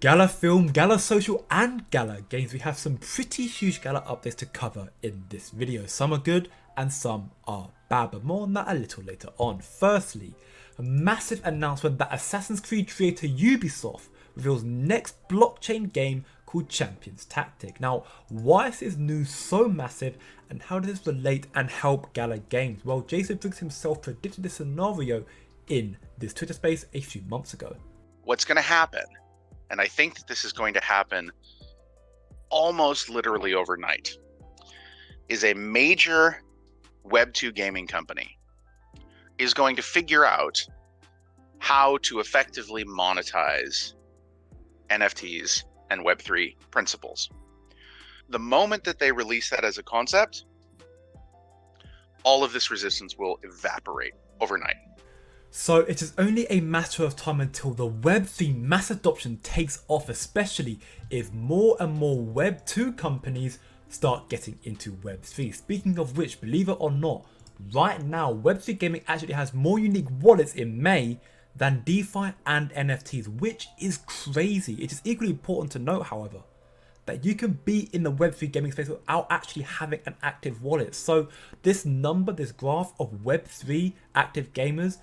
Gala Film, Gala Social and Gala Games, we have some pretty huge Gala updates to cover in this video. Some are good and some are bad, but more on that a little later on. Firstly, a massive announcement that Assassin's Creed creator Ubisoft reveals next blockchain game called Champions Tactic. Now, why is this news so massive and how does this relate and help Gala Games? Well, Jason Briggs himself predicted this scenario in this Twitter space a few months ago. What's going to happen, and I think that this is going to happen almost literally overnight, is a major Web2 gaming company is going to figure out how to effectively monetize NFTs and Web3 principles. The moment that they release that as a concept, all of this resistance will evaporate overnight. So it is only a matter of time until the Web3 mass adoption takes off, especially if more and more Web2 companies start getting into Web3. Speaking of which, believe it or not, right now Web3 gaming actually has more unique wallets in May than DeFi and NFTs, which is crazy. It is equally important to note, however, that you can be in the Web3 gaming space without actually having an active wallet. So this number, this graph of Web3 active gamers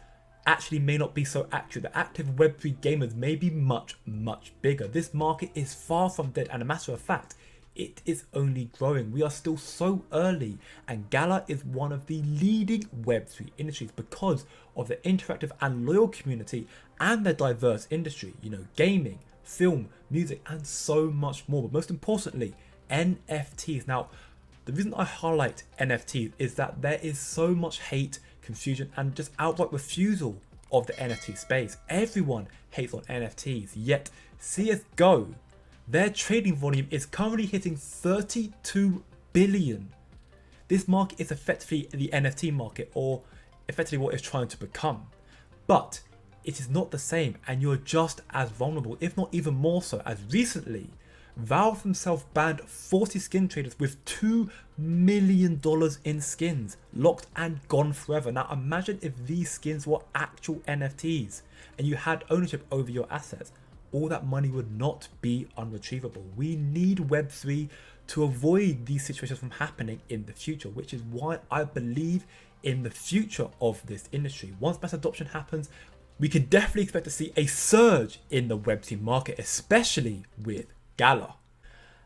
actually may not be so accurate. The active Web3 gamers may be much, much bigger. This market is far from dead, and a matter of fact, it is only growing. We are still so early, and Gala is one of the leading Web3 industries because of the interactive and loyal community and their diverse industry. You know, gaming, film, music, and so much more. But most importantly, NFTs. Now, the reason I highlight NFTs is that there is so much hate, confusion, and just outright refusal of the NFT space. Everyone hates on NFTs, yet CSGO, their trading volume is currently hitting 32 billion. This market is effectively the NFT market, or effectively what it's trying to become. But it is not the same, and you're just as vulnerable, if not even more so, as recently Valve themselves banned 40 skin traders with $2 million in skins, locked and gone forever. Now imagine if these skins were actual NFTs and you had ownership over your assets. All that money would not be unretrievable. We need Web3 to avoid these situations from happening in the future, which is why I believe in the future of this industry. Once mass adoption happens, we can definitely expect to see a surge in the Web3 market, especially with Gala.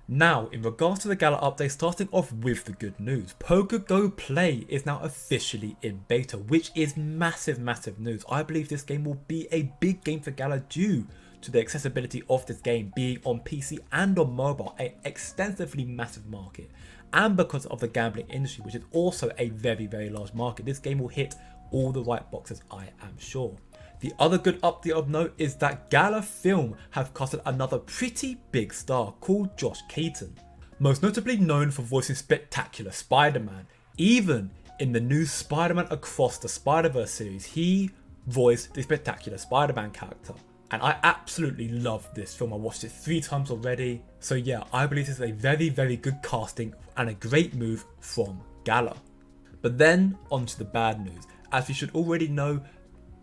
Now, in regards to the Gala update, starting off with the good news, Poker Go Play is now officially in beta, which is massive news. I believe this game will be a big game for Gala due to the accessibility of this game being on PC and on mobile, an extensively massive market, and because of the gambling industry, which is also a very large market. This game will hit all the right boxes, I am sure. The other good update of note is that Gala Film have casted another pretty big star called Josh Keaton, most notably known for voicing Spectacular Spider-Man. Even in the new Spider-Man Across the Spider-Verse series, he voiced the Spectacular Spider-Man character. And I absolutely love this film. I watched it 3 times already. So yeah, I believe this is a very good casting and a great move from Gala. But then onto the bad news. As we should already know,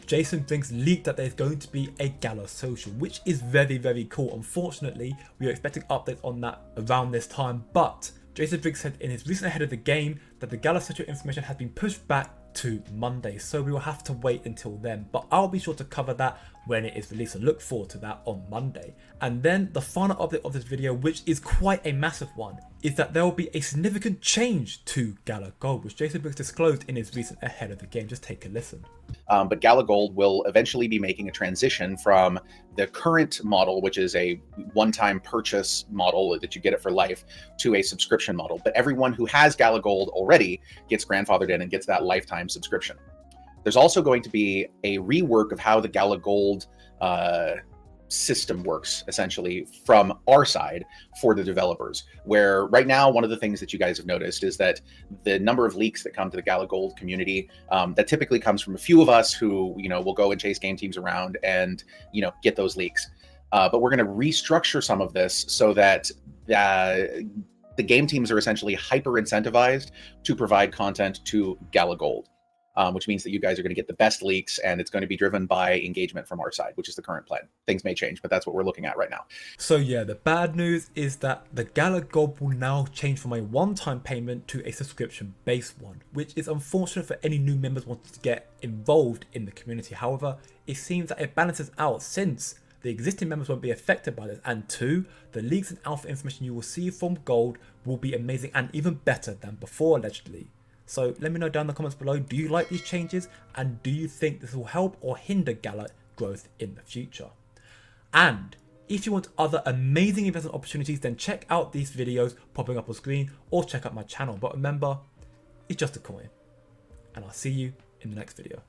Jason Briggs leaked that there's going to be a Gala social, which is very cool. Unfortunately, we were expecting updates on that around this time, but Jason Briggs said in his recent Ahead of the Game that the Gala social information has been pushed back to Monday, so we will have to wait until then, but I'll be sure to cover that when it is released, so look forward to that on Monday. And then the final update of this video, which is quite a massive one, is that there will be a significant change to Gala Gold, which Jason Briggs disclosed in his recent Ahead of the Game. Just take a listen. But Gala Gold will eventually be making a transition from the current model, which is a one-time purchase model that you get it for life, to a subscription model. But everyone who has Gala Gold already gets grandfathered in and gets that lifetime subscription. There's also going to be a rework of how the Gala Gold system works, essentially, from our side for the developers, where right now one of the things that you guys have noticed is that the number of leaks that come to the Gala Gold community, that typically comes from a few of us who, you know, will go and chase game teams around and, you know, get those leaks. But we're going to restructure some of this so that the game teams are essentially hyper incentivized to provide content to Gala Gold. which means that you guys are going to get the best leaks, and it's going to be driven by engagement from our side, which is the current plan. Things may change, but that's what we're looking at right now. So yeah, the bad news is that the Gala Gold will now change from a one-time payment to a subscription-based one, which is unfortunate for any new members wanting to get involved in the community. However, it seems that it balances out since the existing members won't be affected by this, and 2, the leaks and alpha information you will see from Gold will be amazing and even better than before, allegedly. So let me know down in the comments below, do you like these changes, and do you think this will help or hinder Gala growth in the future? And if you want other amazing investment opportunities, then check out these videos popping up on screen, or check out my channel. But remember, it's just a coin, and I'll see you in the next video.